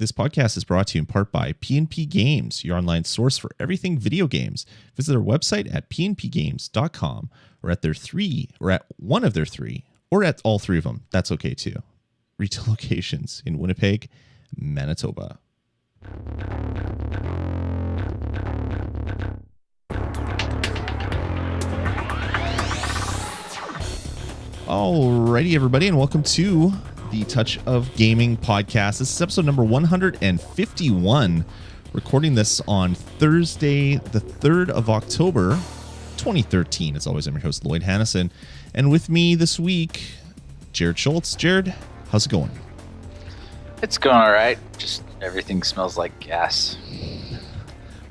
This podcast is brought to you in part by P&P Games, your online source for everything video games. Visit their website at pnpgames.com or at one of their three, or at all three of them. That's okay too. Retail locations in Winnipeg, Manitoba. Alrighty, everybody, and welcome to the Touch of Gaming podcast. This is episode number 151. Recording this on Thursday, the 3rd of October, 2013. As always, I'm your host, Lloyd Hannison. And with me this week, Jared Schultz. Jared, how's it going? It's going all right. Just everything smells like gas.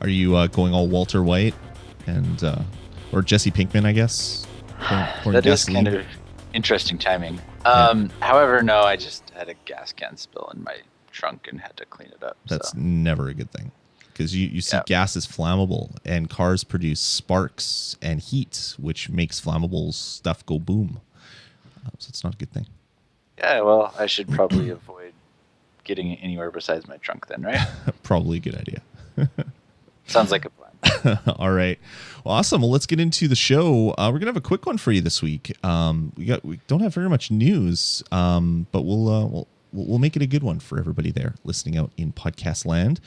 Are you going all Walter White and or Jesse Pinkman, I guess? That is kind of interesting timing. However, no, I just had a gas can spill in my trunk and had to clean it up. That's never a good thing, because you see gas is flammable and cars produce sparks and heat, which makes flammable stuff go boom. So it's not a good thing. Yeah, well, I should probably avoid getting it anywhere besides my trunk then, right? Probably a good idea. Sounds like a plan. All right. Well, awesome. Well, let's get into the show. We're going to have a quick one for you this week. We don't have very much news, but we'll make it a good one for everybody there listening out in podcast land.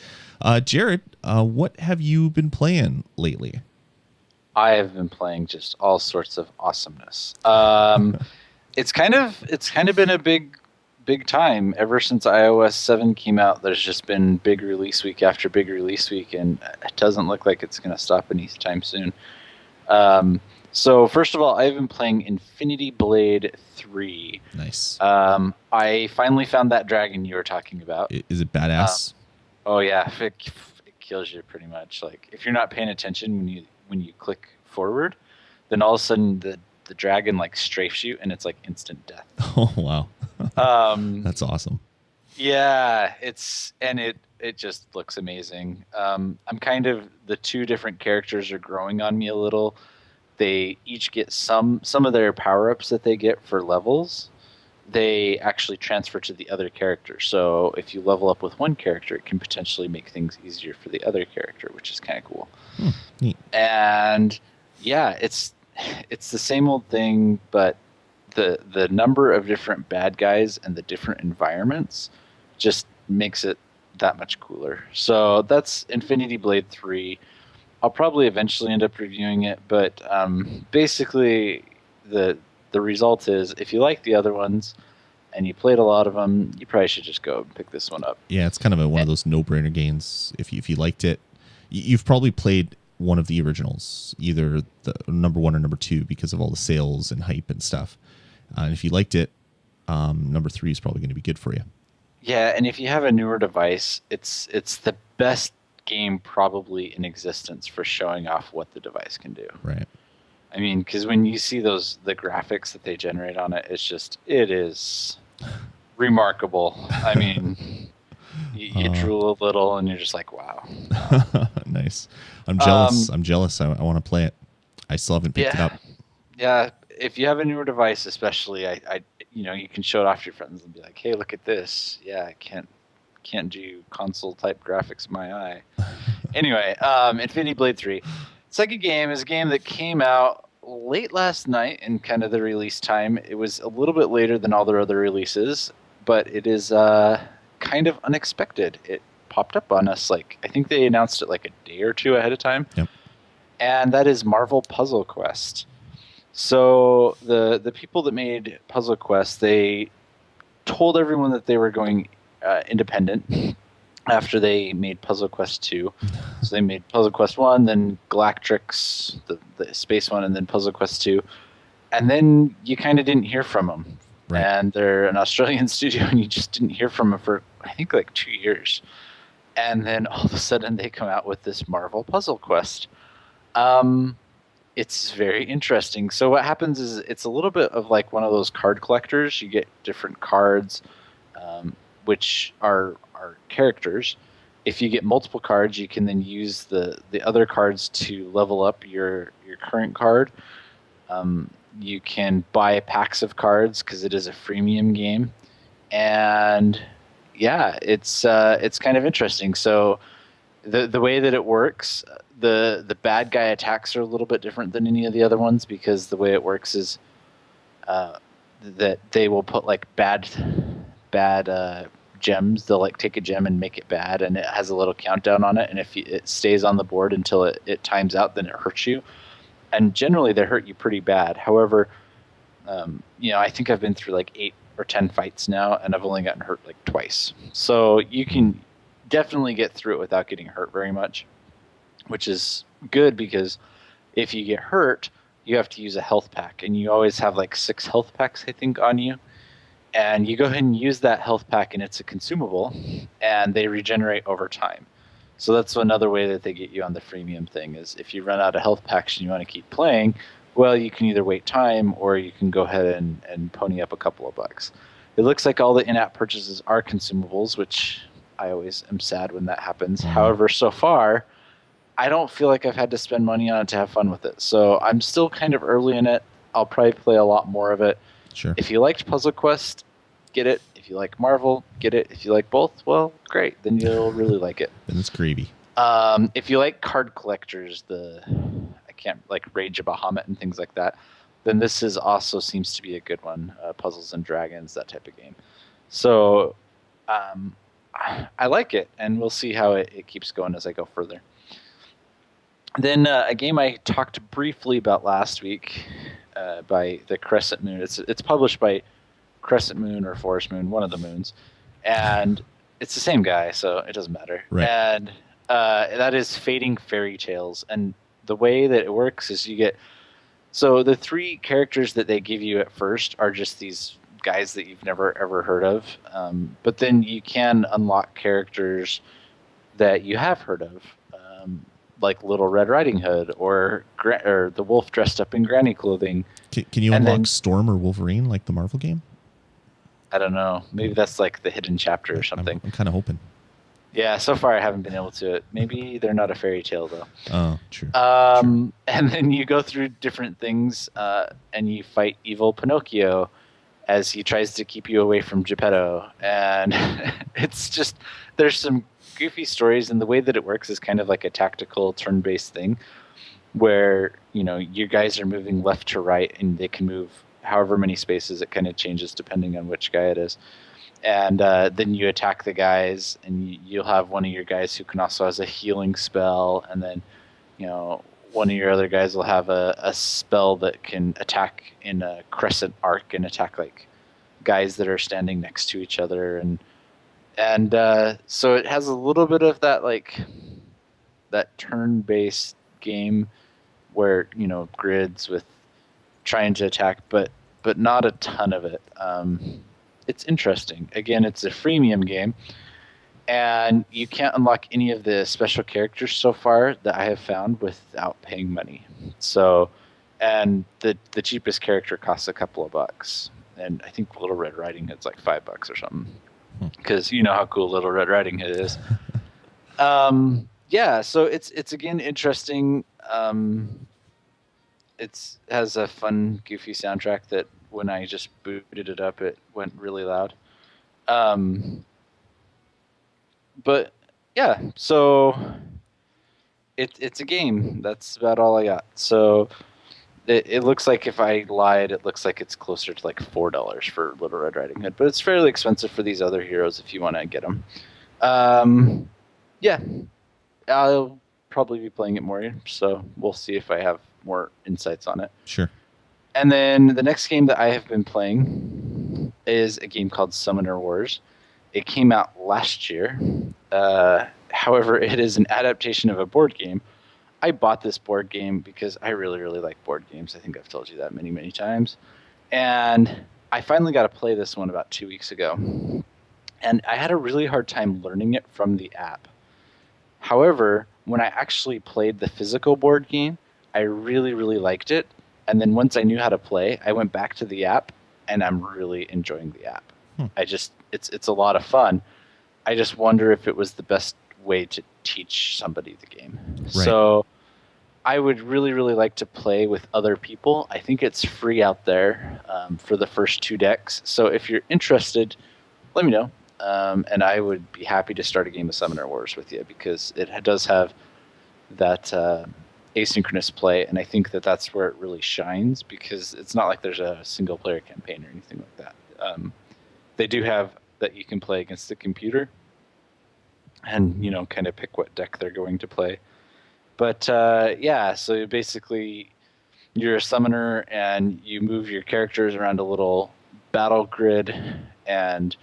Jared, what have you been playing lately? I have been playing just all sorts of awesomeness. It's kind of been a big time ever since iOS 7 came out. There's just been big release week after big release week, and it doesn't look like it's going to stop anytime soon. So first of all, I've been playing Infinity Blade 3. Nice. I finally found that dragon you were talking about. Is it badass? Oh yeah, it kills you pretty much. Like if you're not paying attention when you click forward, then all of a sudden the dragon like strafes you and it's like instant death. Oh wow. That's awesome. Yeah, it just looks amazing. I'm kind of, the two different characters are growing on me a little. They each get some of their power-ups that they get for levels. They actually transfer to the other character. So if you level up with one character, it can potentially make things easier for the other character, which is kind of cool. Neat. And yeah, it's the same old thing, but the number of different bad guys and the different environments just makes it that much cooler. So that's Infinity Blade 3. I'll probably eventually end up reviewing it, but basically the result is if you like the other ones and you played a lot of them, you probably should just go and pick this one up. Yeah, it's kind of one of those no-brainer games. If you liked it, you've probably played one of the originals, either the number 1 or number 2, because of all the sales and hype and stuff. And if you liked it, number 3 is probably going to be good for you. Yeah, and if you have a newer device, it's the best game probably in existence for showing off what the device can do. Right. I mean, because when you see the graphics that they generate on it, it is remarkable. I mean, you drool a little and you're just like, wow. Nice. I'm jealous. I want to play it. I still haven't picked it up. Yeah. If you have a newer device, especially, I you can show it off to your friends and be like, hey, look at this. Yeah, I can't do console type graphics in my eye. Anyway, Infinity Blade 3. Second game is a game that came out late last night in kind of the release time. It was a little bit later than all their other releases, but it is kind of unexpected. It popped up on us, I think they announced it like a day or two ahead of time. Yep. And that is Marvel Puzzle Quest. So the people that made Puzzle Quest, they told everyone that they were going independent after they made Puzzle Quest 2. So they made Puzzle Quest 1, then Galactrix, the space one, and then Puzzle Quest 2. And then you kind of didn't hear from them. Right. And they're an Australian studio, and you just didn't hear from them for, I think, 2 years. And then all of a sudden they come out with this Marvel Puzzle Quest. It's very interesting. So what happens is it's a little bit of like one of those card collectors. You get different cards, which are characters. If you get multiple cards, you can then use the other cards to level up your current card. You can buy packs of cards because it is a freemium game. And yeah, it's kind of interesting. So the way that it works, the bad guy attacks are a little bit different than any of the other ones, because the way it works is uh, that they will put like bad gems. They'll like take a gem and make it bad, and it has a little countdown on it. And if it stays on the board until it times out, then it hurts you. And generally, they hurt you pretty bad. However, I think I've been through like 8 or 10 fights now, and I've only gotten hurt like twice. So you can definitely get through it without getting hurt very much, which is good, because if you get hurt, you have to use a health pack, and you always have like 6 health packs, I think, on you. And you go ahead and use that health pack, and it's a consumable, and they regenerate over time. So that's another way that they get you on the freemium thing, is if you run out of health packs and you want to keep playing, well, you can either wait time, or you can go ahead and pony up a couple of bucks. It looks like all the in-app purchases are consumables, which I always am sad when that happens. However, so far, I don't feel like I've had to spend money on it to have fun with it. So I'm still kind of early in it. I'll probably play a lot more of it. Sure. If you liked Puzzle Quest, get it. If you like Marvel, get it. If you like both, well, great. Then you'll really like it. Then it's gravy. If you like card collectors, like Rage of Bahamut and things like that, then this is also seems to be a good one. Puzzles and Dragons, that type of game. So I like it, and we'll see how it keeps going as I go further. Then a game I talked briefly about last week by the Crescent Moon. It's published by Crescent Moon or Forest Moon, one of the moons, and it's the same guy, so it doesn't matter. Right. And that is Fading Fairy Tales. And the way that it works is so the 3 characters that they give you at first are just these guys that you've never ever heard of, but then you can unlock characters that you have heard of. Like Little Red Riding Hood, or the wolf dressed up in granny clothing. Can you unlock Storm or Wolverine like the Marvel game? I don't know. Maybe that's like the hidden chapter or something. I'm kind of hoping. Yeah, so far I haven't been able to. Maybe they're not a fairy tale, though. Oh, true. And then you go through different things, and you fight evil Pinocchio as he tries to keep you away from Geppetto. And it's just, there's some goofy stories, and the way that it works is kind of like a tactical turn-based thing, where you guys are moving left to right, and they can move however many spaces. It kind of changes depending on which guy it is, and then you attack the guys, and you'll have one of your guys who can also has a healing spell, and then one of your other guys will have a spell that can attack in a crescent arc and attack like guys that are standing next to each other, and so it has a little bit of that, like that turn-based game where grids with trying to attack, but not a ton of it. It's interesting. Again, it's a freemium game, and you can't unlock any of the special characters so far that I have found without paying money. So, and the cheapest character costs a couple of bucks, and I think Little Red Riding Hood's like $5 or something. Because you know how cool Little Red Riding Hood is. Yeah, so it's again interesting. It has a fun, goofy soundtrack that when I just booted it up, it went really loud. But yeah, so it's a game. That's about all I got. So it looks like, if I lied, it looks like it's closer to like $4 for Little Red Riding Hood, but it's fairly expensive for these other heroes if you want to get them. Yeah, I'll probably be playing it more, so we'll see if I have more insights on it. Sure. And then the next game that I have been playing is a game called Summoner Wars. It came out last year. However, it is an adaptation of a board game. I bought this board game because I really, really like board games. I think I've told you that many, many times. And I finally got to play this one about 2 weeks ago. And I had a really hard time learning it from the app. However, when I actually played the physical board game, I really, really liked it. And then once I knew how to play, I went back to the app, and I'm really enjoying the app. It's a lot of fun. I just wonder if it was the best way to teach somebody the game. Right. So I would really, really like to play with other people. I think it's free out there for the first 2 decks. So if you're interested, let me know. and I would be happy to start a game of Summoner Wars with you because it does have that asynchronous play, and I think that that's where it really shines because it's not like there's a single player campaign or anything like that. They do have that you can play against the computer and, kind of pick what deck they're going to play. But yeah, so basically you're a summoner and you move your characters around a little battle grid, and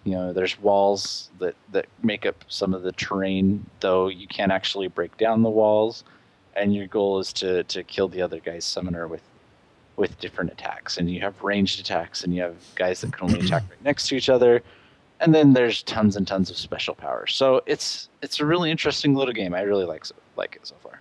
there's walls that make up some of the terrain, though you can't actually break down the walls, and your goal is to kill the other guy's summoner with different attacks. And you have ranged attacks, and you have guys that can only attack right next to each other, and then there's tons and tons of special powers. So it's a really interesting little game. I really like it so far.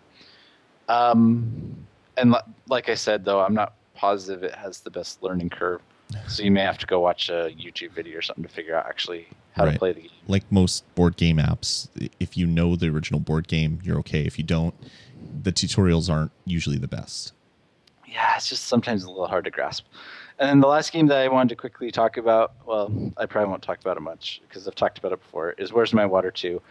And like I said, though, I'm not positive it has the best learning curve. So you may have to go watch a YouTube video or something to figure out actually how to play the game. Like most board game apps, if you know the original board game, you're okay. If you don't, the tutorials aren't usually the best. Yeah, it's just sometimes a little hard to grasp. And then the last game that I wanted to quickly talk about, well, I probably won't talk about it much because I've talked about it before, is Where's My Water 2?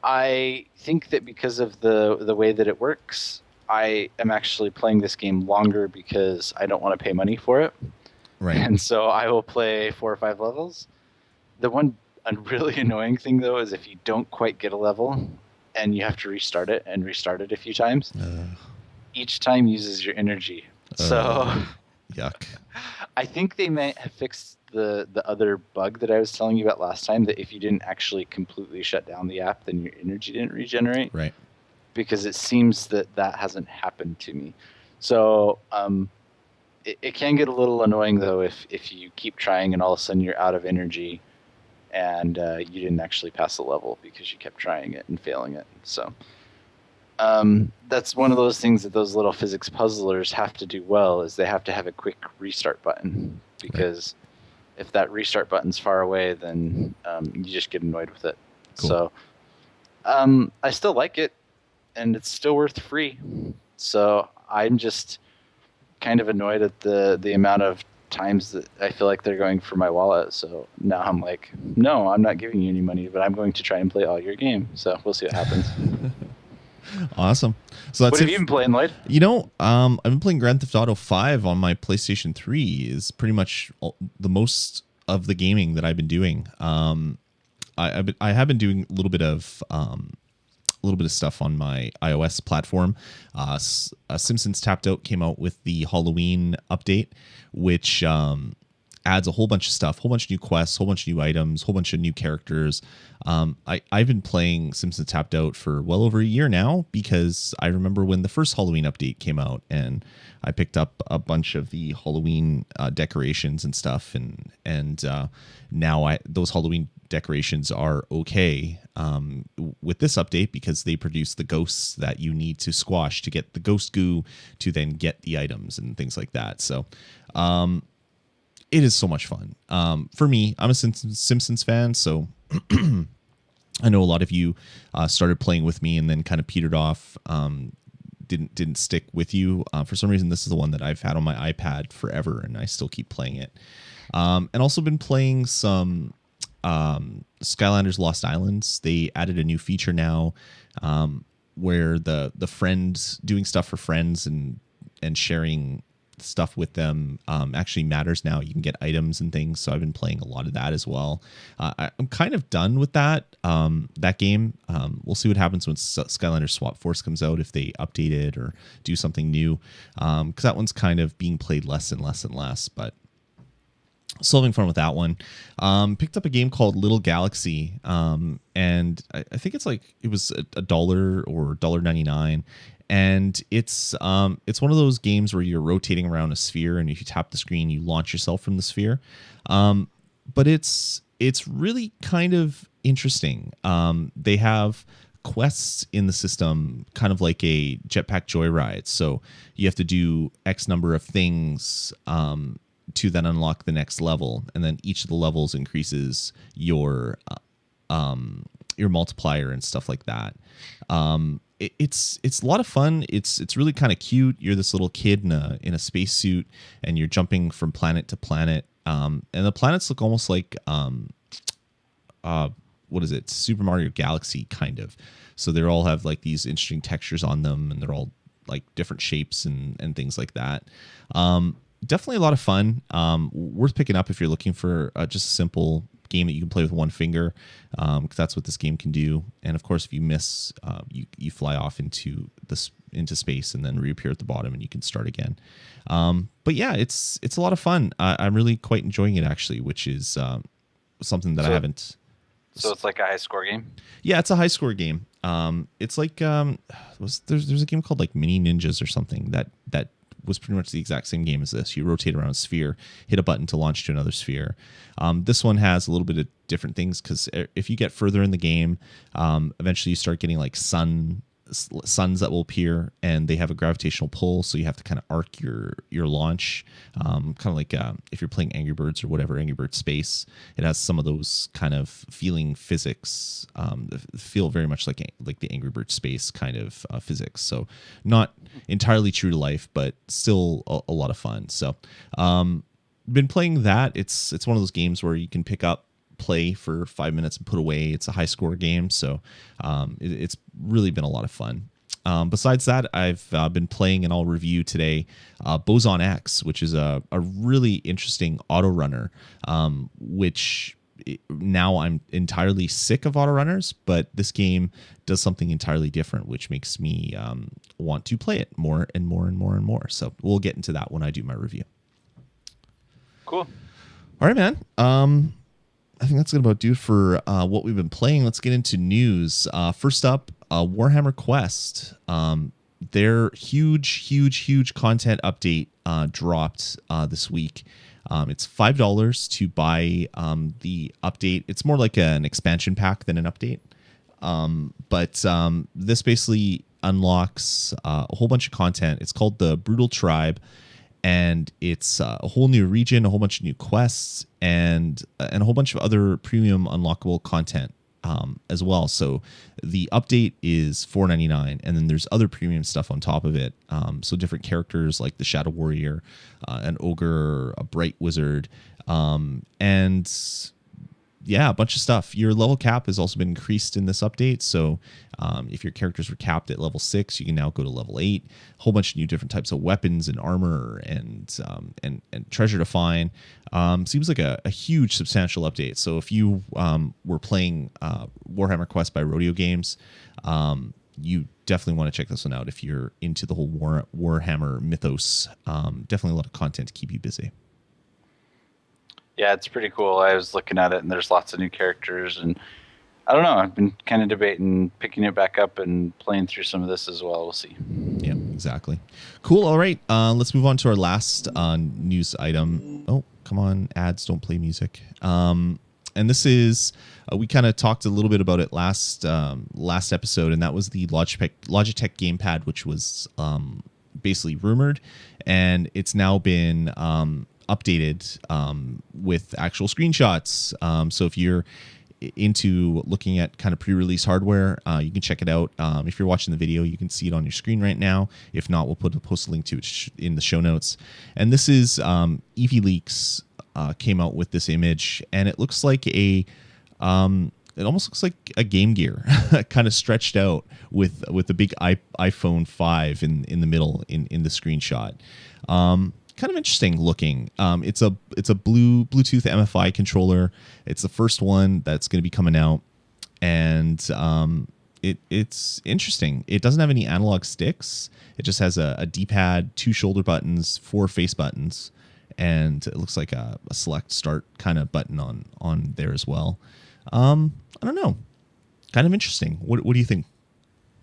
I think that because of the way that it works, I am actually playing this game longer because I don't want to pay money for it. Right. And so I will play 4 or 5 levels. The one really annoying thing, though, is if you don't quite get a level and you have to restart it a few times, each time uses your energy. So yuck. I think they may have fixed the other bug that I was telling you about last time, that if you didn't actually completely shut down the app, then your energy didn't regenerate. Right. Because it seems that hasn't happened to me. So it can get a little annoying, though, if you keep trying and all of a sudden you're out of energy and you didn't actually pass the level because you kept trying it and failing it. So that's one of those things that those little physics puzzlers have to do well, is they have to have a quick restart button, because if that restart button's far away, then you just get annoyed with it. Cool. So I still like it, and it's still worth free. So I'm just kind of annoyed at the amount of times that I feel like they're going for my wallet. So now I'm like, no, I'm not giving you any money, but I'm going to try and play all your game. So we'll see what happens. Awesome. So that's what have you been playing, Lloyd? I've been playing Grand Theft Auto 5 on my PlayStation 3. Is pretty much the most of the gaming that I've been doing. I have been doing a little bit of stuff on my iOS platform. Simpsons Tapped Out came out with the Halloween update, which adds a whole bunch of stuff, whole bunch of new quests, whole bunch of new items, whole bunch of new characters. I've been playing Simpsons Tapped Out for well over a year now, because I remember when the first Halloween update came out, and I picked up a bunch of the Halloween decorations and stuff, and now those Halloween decorations are okay with this update, because they produce the ghosts that you need to squash to get the ghost goo to then get the items and things like that. So it is so much fun. For me, I'm a Simpsons fan, so I know a lot of you started playing with me and then kind of petered off, didn't stick with you. For some reason, this is the one that I've had on my iPad forever, and I still keep playing it. And also been playing some Skylanders Lost Islands. They added a new feature now, where the friends doing stuff for friends and sharing stuff with them actually matters now. You can get items and things, so I've been playing a lot of that as well. I'm kind of done with that game. We'll see what happens when Skylanders Swap Force comes out, if they update it or do something new, because that one's kind of being played less and less and less, but still having fun with that one. Picked up a game called Little Galaxy, and I think it was $1 or $1.99. And it's one of those games where you're rotating around a sphere, and if you tap the screen, you launch yourself from the sphere. But it's really kind of interesting. They have quests in the system, kind of like a jetpack joyride. So you have to do X number of things to then unlock the next level, and then each of the levels increases your multiplier and stuff like that. It's a lot of fun. It's really kind of cute. You're this little kid in a spacesuit, and you're jumping from planet to planet. And the planets look almost like what is it, Super Mario Galaxy kind of. So they all have like these interesting textures on them, and they're all like different shapes and things like that. Definitely a lot of fun. Worth picking up if you're looking for just a simple game that you can play with one finger, because that's what this game can do. And of course, if you miss, you fly off into space and then reappear at the bottom, and you can start again. But yeah, it's a lot of fun. I'm really quite enjoying it actually, which is something that I haven't. So it's like a high score game? Yeah, it's a high score game. It's like there's a game called like Mini Ninjas or something that was pretty much the exact same game as this. You rotate around a sphere, hit a button to launch to another sphere. This one has a little bit of different things, because if you get further in the game, eventually you start getting like suns that will appear, and they have a gravitational pull, so you have to kind of arc your launch, kind of like if you're playing Angry Birds or whatever, Angry Birds Space. It has some of those kind of feeling physics, feel very much like the Angry Birds Space kind of physics. So not entirely true to life, but still a lot of fun. So been playing that. It's one of those games where you can pick up, play for 5 minutes and put away. It's a high score game, so it's really been a lot of fun. Besides that, I've been playing, and I'll review today, Boson X, which is a really interesting autorunner, which now I'm entirely sick of autorunners, but this game does something entirely different, which makes me want to play it more and more and more and more. So we'll get into that when I do my review. Cool. All right, man. I think that's going to about do it for what we've been playing. Let's get into news. First up, Warhammer Quest. Their huge content update dropped this week. It's $5 to buy the update. It's more like an expansion pack than an update. But this basically unlocks a whole bunch of content. It's called the Brutal Tribe. And it's a whole new region, a whole bunch of new quests, and a whole bunch of other premium unlockable content as well. So the update is $4.99, and then there's other premium stuff on top of it. So different characters like the Shadow Warrior, an Ogre, a Bright Wizard, and yeah, a bunch of stuff. Your level cap has also been increased in this update. So if your characters were capped at level 6, you can now go to level 8. A whole bunch of new different types of weapons and armor and treasure to find. Seems like a huge, substantial update. So if you were playing Warhammer Quest by Rodeo Games, you definitely want to check this one out if you're into the whole Warhammer mythos. Definitely a lot of content to keep you busy. Yeah, it's pretty cool. I was looking at it, and there's lots of new characters, and I don't know. I've been kind of debating picking it back up and playing through some of this as well. We'll see. Yeah, exactly. Cool. All right. Let's move on to our last news item. Oh, come on. Ads, don't play music. And this is, we kind of talked a little bit about it last episode, and that was the Logitech gamepad, which was basically rumored, and it's now been updated with actual screenshots. So if you're into looking at kind of pre-release hardware, you can check it out. If you're watching the video, you can see it on your screen right now. If not, we'll post a link to it in the show notes. And this is EVLeaks came out with this image, and it looks like it almost looks like a Game Gear, kind of stretched out with a big iPhone 5 in the middle in the screenshot. Kind of interesting looking. It's a Bluetooth MFI controller. It's the first one that's going to be coming out, and it's interesting. It doesn't have any analog sticks. It just has a D-pad, 2 shoulder buttons, 4 face buttons, and it looks like a select start kind of button on there as well. I don't know. Kind of interesting. What do you think?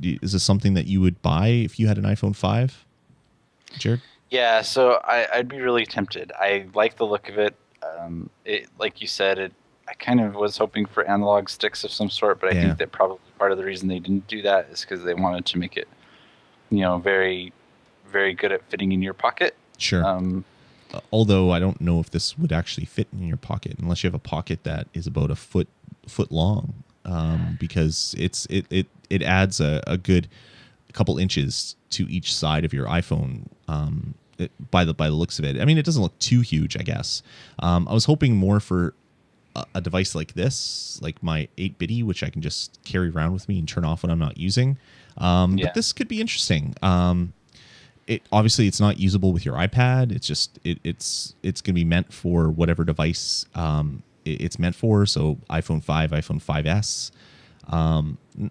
Is this something that you would buy if you had an iPhone 5, Jared? Yeah, so I'd be really tempted. I like the look of it. Like you said, I kind of was hoping for analog sticks of some sort, but I think that probably part of the reason they didn't do that is because they wanted to make it, very, very good at fitting in your pocket. Sure. Although I don't know if this would actually fit in your pocket unless you have a pocket that is about a foot long, because it adds a good couple inches to each side of your iPhone. By the looks of it, I mean, it doesn't look too huge, I guess. I was hoping more for a device like this, like my 8-bitty, which I can just carry around with me and turn off when I'm not using. But this could be interesting. It obviously it's not usable with your iPad. It's just it's going to be meant for whatever device it's meant for. So iPhone 5, iPhone 5S.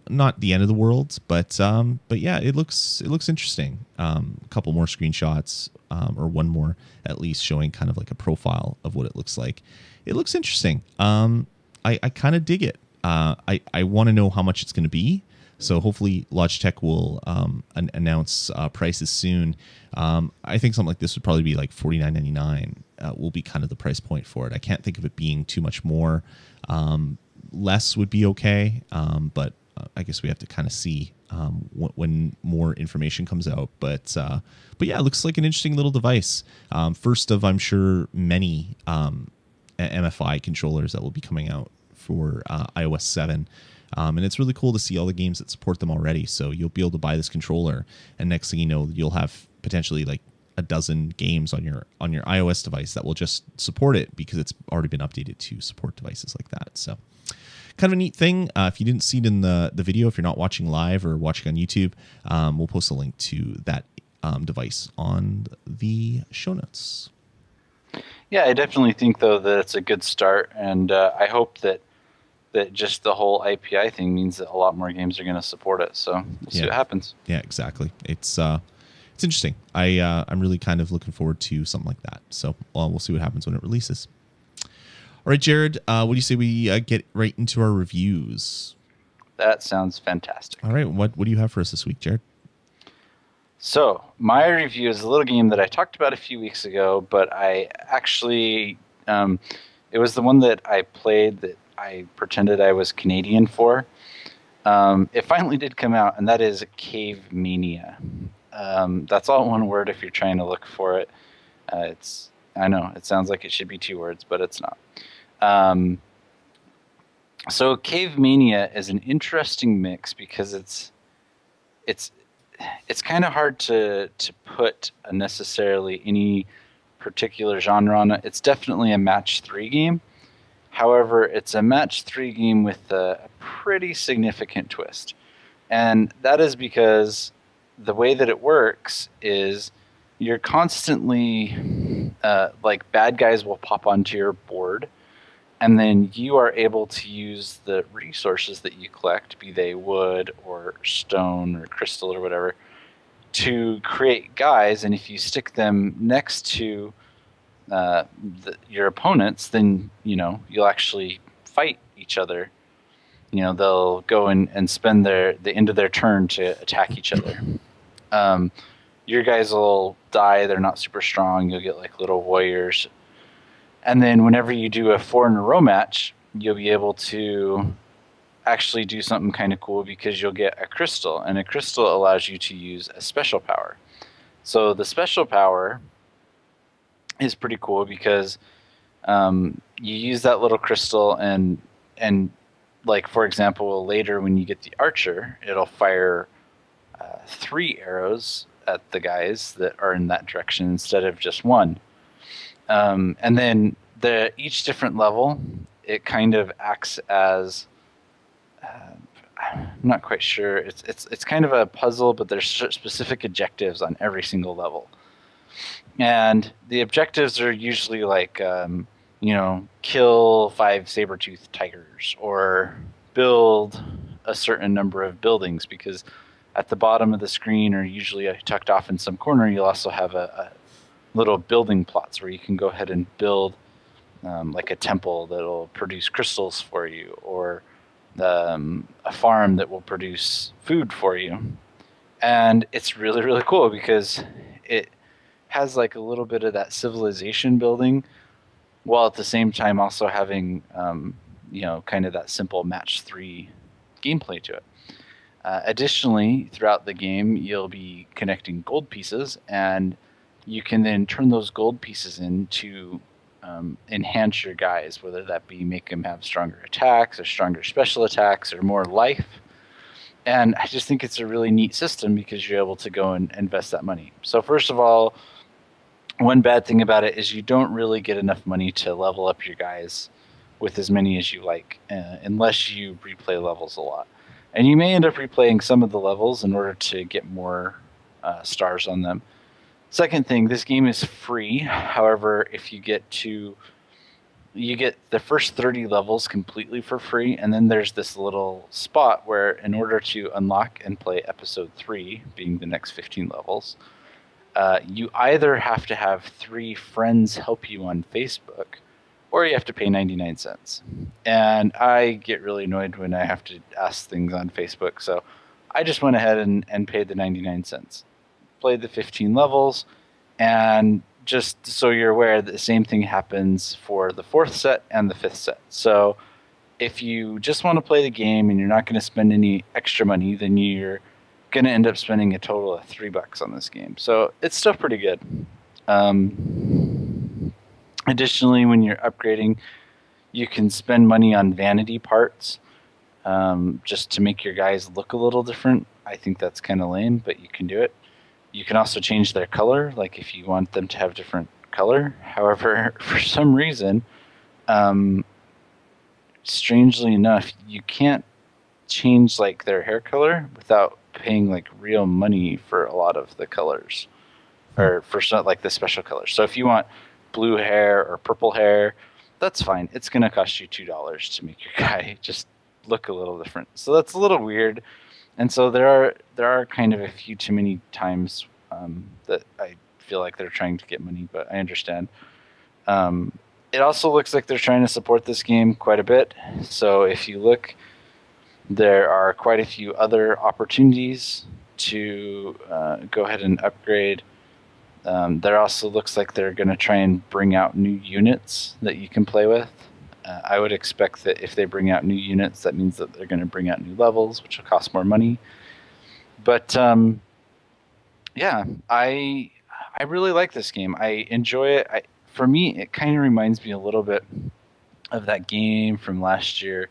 Not the end of the world, but yeah, it looks interesting. A couple more screenshots, or one more at least, showing kind of like a profile of what it looks like. It looks interesting. I kind of dig it. I want to know how much it's going to be. So hopefully Logitech will announce prices soon. I think something like this would probably be like $49.99 will be kind of the price point for it. I can't think of it being too much more. Less would be okay, but I guess we have to kind of see when more information comes out. But yeah, it looks like an interesting little device. First of, I'm sure, many MFI controllers that will be coming out for iOS 7. And it's really cool to see all the games that support them already. So you'll be able to buy this controller, and next thing you know, you'll have potentially like a dozen games on your iOS device that will just support it because it's already been updated to support devices like that. So kind of a neat thing. If you didn't see it in the video, if you're not watching live or watching on YouTube, we'll post a link to that device on the show notes. Yeah, I definitely think, though, that it's a good start, and I hope that just the whole API thing means that a lot more games are going to support it. So we'll see what happens. Yeah, exactly. It's interesting. I'm really kind of looking forward to something like that. So we'll see what happens when it releases. All right, Jared, what do you say we get right into our reviews? That sounds fantastic. All right, what do you have for us this week, Jared? So my review is a little game that I talked about a few weeks ago, but I actually, it was the one that I played that I pretended I was Canadian for. It finally did come out, and that is Cavemania. That's all one word if you're trying to look for it. I know it sounds like it should be 2 words, but it's not. So Cavemania is an interesting mix because it's kind of hard to put necessarily any particular genre on it. It's definitely a match 3 game. However, it's a match 3 game with a pretty significant twist. And that is because the way that it works is you're constantly, like, bad guys will pop onto your board, and then you are able to use the resources that you collect, be they wood or stone or crystal or whatever, to create guys. And if you stick them next to your opponents, then you'll actually fight each other. They'll go and spend the end of their turn to attack each other. Your guys will die. They're not super strong. You'll get like little warriors. And then whenever you do a 4 in a row match, you'll be able to actually do something kind of cool because you'll get a crystal, and a crystal allows you to use a special power. So the special power is pretty cool because you use that little crystal, and like, for example, later when you get the archer, it'll fire 3 arrows at the guys that are in that direction instead of just 1. And then each different level, it kind of acts as I'm not quite sure. It's kind of a puzzle, but there's specific objectives on every single level. And the objectives are usually like, kill 5 saber-toothed tigers or build a certain number of buildings, because at the bottom of the screen, or usually tucked off in some corner, you'll also have a little building plots where you can go ahead and build like a temple that'll produce crystals for you, or a farm that will produce food for you. And it's really, really cool because it has like a little bit of that civilization building, while at the same time also having kind of that simple match 3 gameplay to it. Additionally, throughout the game, you'll be connecting gold pieces, and you can then turn those gold pieces into enhance your guys, whether that be make them have stronger attacks or stronger special attacks or more life. And I just think it's a really neat system because you're able to go and invest that money. So first of all, one bad thing about it is you don't really get enough money to level up your guys with as many as you like, unless you replay levels a lot. And you may end up replaying some of the levels in order to get more stars on them. Second thing, this game is free. However, if you get the first 30 levels completely for free, and then there's this little spot where in order to unlock and play episode 3, being the next 15 levels, you either have to have 3 friends help you on Facebook, or you have to pay 99 cents. And I get really annoyed when I have to ask things on Facebook, so I just went ahead and paid the 99 cents. Played the 15 levels, and just so you're aware, the same thing happens for the 4th set and the 5th set. So if you just want to play the game and you're not going to spend any extra money, then you're going to end up spending a total of $3 on this game. So it's still pretty good. Additionally, when you're upgrading, you can spend money on vanity parts just to make your guys look a little different. I think that's kind of lame, but you can do it. You can also change their color, like if you want them to have different color. However, for some reason, strangely enough, you can't change like their hair color without paying like real money for a lot of the colors, or for some like the special colors. So if you want blue hair or purple hair, that's fine. It's going to cost you $2 to make your guy just look a little different. So that's a little weird. And so there are kind of a few too many times that I feel like they're trying to get money, but I understand. It also looks like they're trying to support this game quite a bit. So if you look, there are quite a few other opportunities to go ahead and upgrade. There also looks like they're going to try and bring out new units that you can play with. I would expect that if they bring out new units, that means that they're going to bring out new levels, which will cost more money. But yeah, I really like this game. I enjoy it. For me, it kind of reminds me a little bit of that game from last year.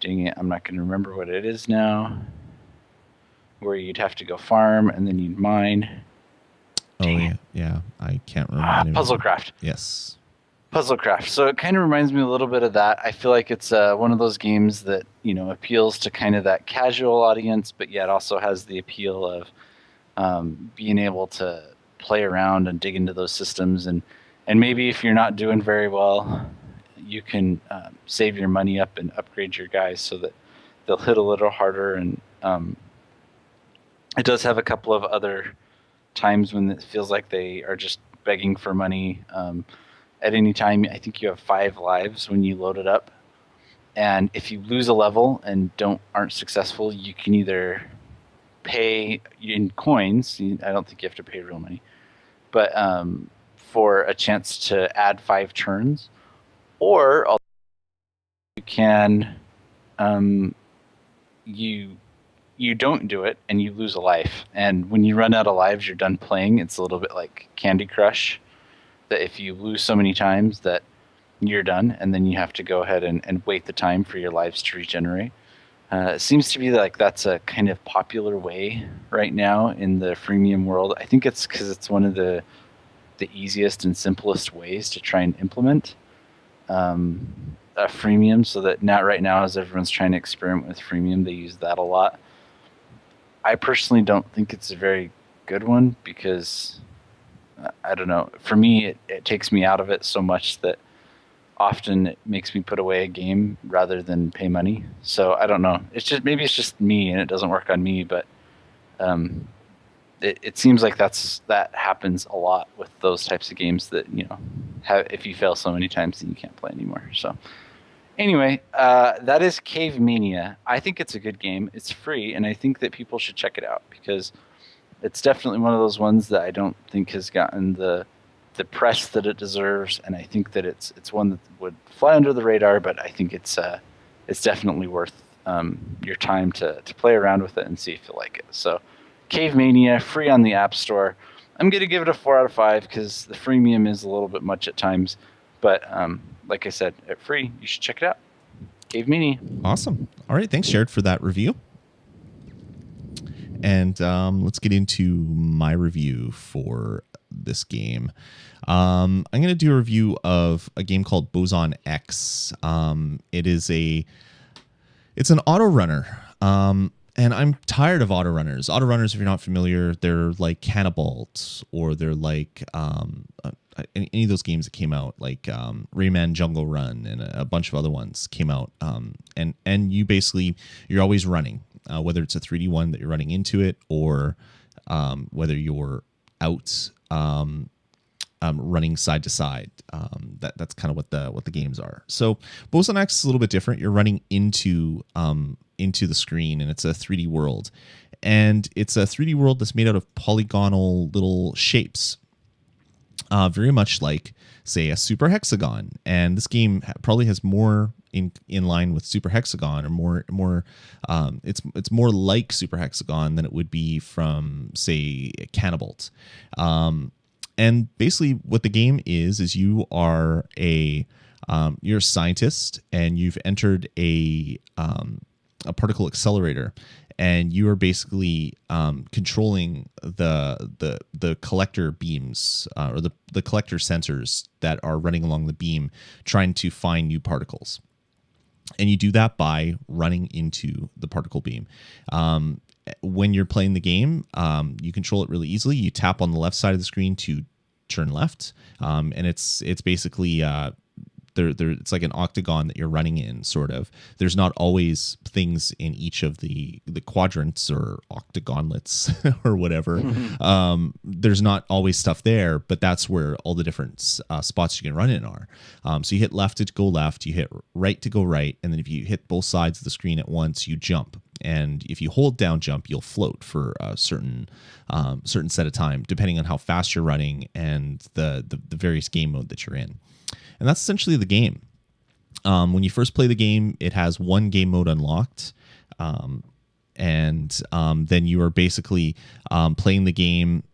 Dang it, I'm not going to remember what it is now. Where you'd have to go farm and then you'd mine. Yeah. I can't remember. Puzzlecraft. Yes. Puzzlecraft. So it kind of reminds me a little bit of that. I feel like it's one of those games that, you know, appeals to kind of that casual audience, but yet also has the appeal of being able to play around and dig into those systems. And maybe if you're not doing very well, you can save your money up and upgrade your guys so that they'll hit a little harder. And it does have a couple of other times when it feels like they are just begging for money. At any time, I think you have 5 lives when you load it up. And if you lose a level and aren't successful, you can either pay in coins. I don't think you have to pay real money, but for a chance to add 5 turns, or you can you don't do it and you lose a life. And when you run out of lives, you're done playing. It's a little bit like Candy Crush, that if you lose so many times that you're done, and then you have to go ahead and wait the time for your lives to regenerate. It seems to be like that's a kind of popular way right now in the freemium world. I think it's because it's one of the easiest and simplest ways to try and implement a freemium, so that right now as everyone's trying to experiment with freemium, they use that a lot. I personally don't think it's a very good one because I don't know. For me, it takes me out of it so much that often it makes me put away a game rather than pay money. So I don't know. Maybe it's just me and it doesn't work on me, but it seems like that happens a lot with those types of games that, you know, if you fail so many times, then you can't play anymore. So anyway, that is Cavemania. I think it's a good game. It's free, and I think that people should check it out because it's definitely one of those ones that I don't think has gotten the press that it deserves, and I think that it's one that would fly under the radar, but I think it's definitely worth your time to play around with it and see if you like it. So Cavemania, free on the App Store. I'm going to give it a 4 out of 5 because the freemium is a little bit much at times, but like I said, at free, you should check it out. Cavemania. Awesome. All right, thanks, Jared, for that review. And let's get into my review for this game. I'm going to do a review of a game called Boson X. It's an autorunner. And I'm tired of autorunners. Autorunners, if you're not familiar, they're like Cannibalt, or they're like any of those games that came out, like Rayman Jungle Run, and a bunch of other ones came out. And you're always running, whether it's a 3D one that you're running into it, or whether you're out running side to side. That's kind of what the games are. So Boson X is a little bit different. You're running into the screen, and it's a 3D world. And it's a 3D world that's made out of polygonal little shapes. Very much like, say, a super hexagon. And this game probably has more in line with super hexagon, or more it's more like super hexagon than it would be from, say, Cannibalt. And basically what the game is you are you're a scientist, and you've entered a particle accelerator, and you are basically controlling the collector beams, or the collector sensors that are running along the beam, trying to find new particles. And you do that by running into the particle beam. When you're playing the game, you control it really easily. You tap on the left side of the screen to turn left, and it's basically it's like an octagon that you're running in, sort of. There's not always things in each of the quadrants or octagonlets or whatever. There's not always stuff there, but that's where all the different spots you can run in are. So you hit left to go left, you hit right to go right, and then if you hit both sides of the screen at once, you jump. And if you hold down jump, you'll float for a certain set of time, depending on how fast you're running and the various game mode that you're in. And that's essentially the game. When you first play the game, it has one game mode unlocked. And then you are basically playing the game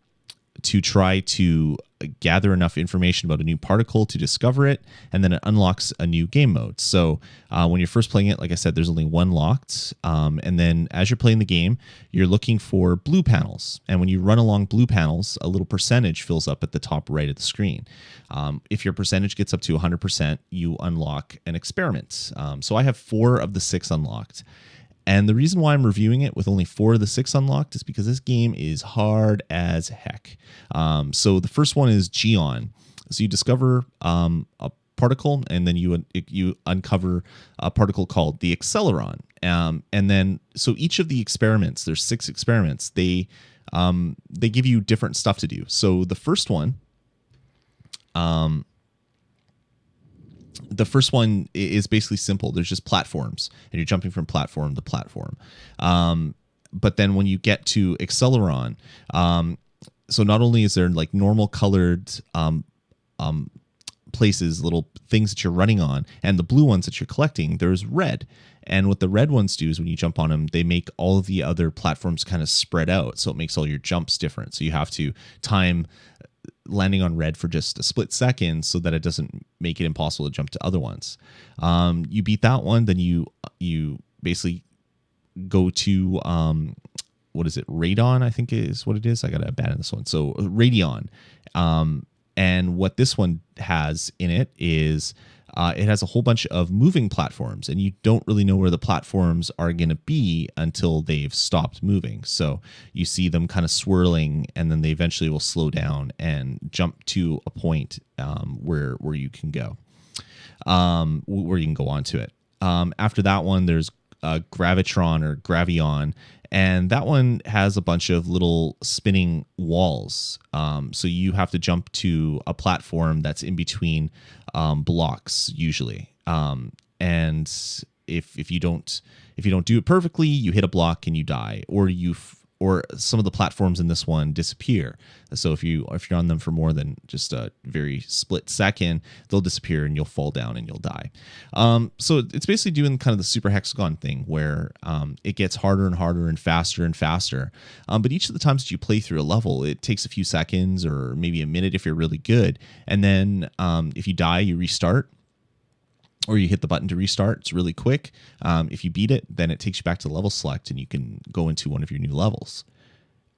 to try to gather enough information about a new particle to discover it, and then it unlocks a new game mode. So when you're first playing it, like I said, there's only one locked, and then as you're playing the game, you're looking for blue panels, and when you run along blue panels, a little percentage fills up at the top right of the screen. If your percentage gets up to 100%, you unlock an experiment. So I have 4 of the 6 unlocked. And the reason why I'm reviewing it with only 4 of the 6 unlocked is because this game is hard as heck. So the first one is Geon. So you discover a particle, and then you uncover a particle called the acceleron. And then, so each of the experiments, there's 6 experiments, they give you different stuff to do. So the first one is basically simple. There's just platforms, and you're jumping from platform to platform. But then when you get to acceleron, so not only is there like normal colored places, little things that you're running on, and the blue ones that you're collecting, there's red. And what the red ones do is when you jump on them, they make all of the other platforms kind of spread out. So it makes all your jumps different. So you have to time landing on red for just a split second so that it doesn't make it impossible to jump to other ones. You beat that one, then you basically go to what is it? Radon, I think is what it is. I got to abandon this one. So Radion. And what this one has in it is it has a whole bunch of moving platforms, and you don't really know where the platforms are going to be until they've stopped moving. So you see them kind of swirling, and then they eventually will slow down and jump to a point where you can go, where you can go onto it. After that one, there's Gravitron or Gravion, and that one has a bunch of little spinning walls. So you have to jump to a platform that's in between blocks usually. And if you don't do it perfectly, you hit a block and you die, or some of the platforms in this one disappear. So if you're on them for more than just a very split second, they'll disappear and you'll fall down and you'll die. So it's basically doing kind of the super hexagon thing where it gets harder and harder and faster. But each of the times that you play through a level, it takes a few seconds or maybe a minute if you're really good. And then if you die, you restart. Or you hit the button to restart. It's really quick. If you beat it, then it takes you back to the level select, and you can go into one of your new levels.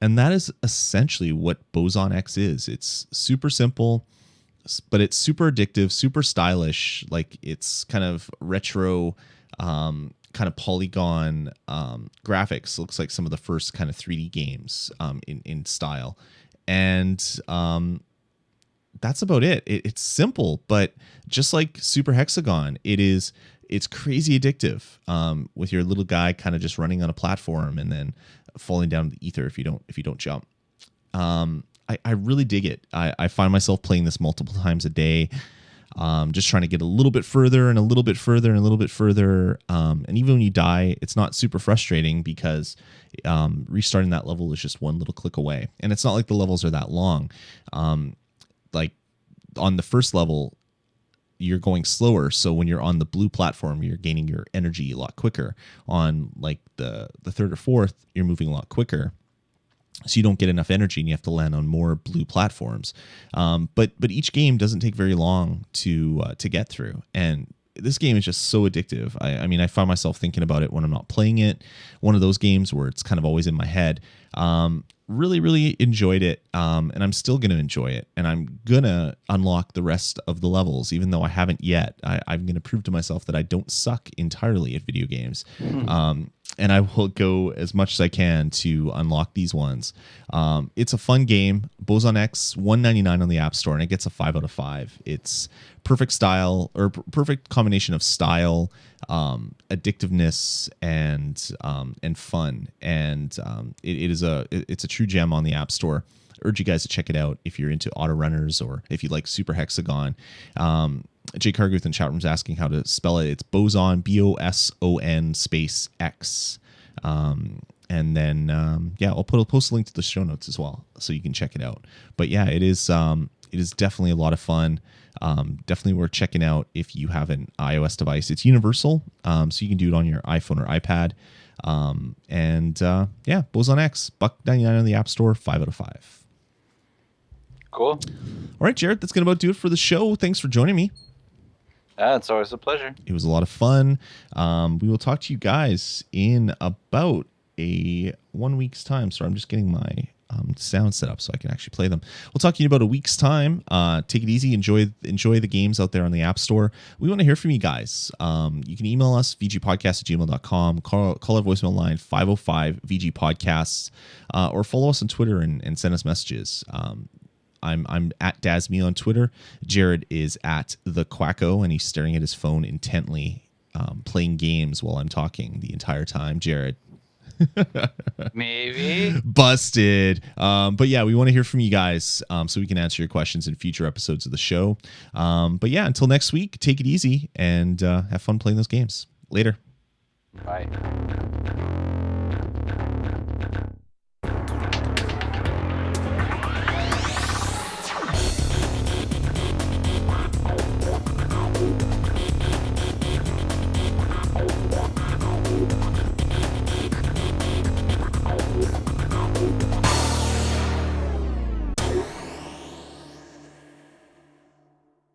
And that is essentially what Boson X is. It's super simple, but it's super addictive, super stylish. Like it's kind of retro, kind of polygon graphics. Looks like some of the first kind of 3D games in style. And that's about it. It's simple, but just like Super Hexagon, it's crazy addictive with your little guy kind of just running on a platform and then falling down the ether if you don't jump. I really dig it. I find myself playing this multiple times a day, just trying to get a little bit further and a little bit further and a little bit further. And even when you die, it's not super frustrating because restarting that level is just one little click away. And it's not like the levels are that long. Like on the first level, you're going slower, so when you're on the blue platform, you're gaining your energy a lot quicker. On like the third or fourth, you're moving a lot quicker, so you don't get enough energy and you have to land on more blue platforms. But each game doesn't take very long to get through, and this game is just so addictive. I mean, I find myself thinking about it when I'm not playing it. One of those games where it's kind of always in my head. Really, really enjoyed it, and I'm still going to enjoy it, and I'm going to unlock the rest of the levels, even though I haven't yet. I'm going to prove to myself that I don't suck entirely at video games, and I will go as much as I can to unlock these ones. It's a fun game. Boson X, $1.99 on the App Store, and it gets a 5 out of 5. It's perfect style, or perfect combination of style, addictiveness, and fun, and it's a true gem on the App Store. I urge you guys to check it out if you're into autorunners or if you like Super Hexagon. Jay Carguth in chat room's asking how to spell it. It's Boson, Boson space X. And then I'll post a link to the show notes as well, so you can check it out. But yeah, it is definitely a lot of fun. Definitely worth checking out if you have an iOS device. It's universal, so you can do it on your iPhone or iPad. Boson X, $1.99 on the App Store, 5 out of 5. Cool. All right, Jared, that's going to about do it for the show. Thanks for joining me. It's always a pleasure. It was a lot of fun. We will talk to you guys in about 1 week's time. So I'm just getting my sound set up so I can actually play them. We'll talk to you in about a week's time. Take it easy. Enjoy the games out there on the App Store. We want to hear from you guys. You can email us, vgpodcast@gmail.com. Call our voicemail line, 505-VG-Podcasts, or follow us on Twitter and send us messages. I'm at Dasme on Twitter. Jared is at the Quacko, and he's staring at his phone intently, playing games while I'm talking the entire time. Jared. Maybe. Busted. But yeah, we want to hear from you guys, so we can answer your questions in future episodes of the show. But yeah, until next week, take it easy and have fun playing those games. Later. Bye.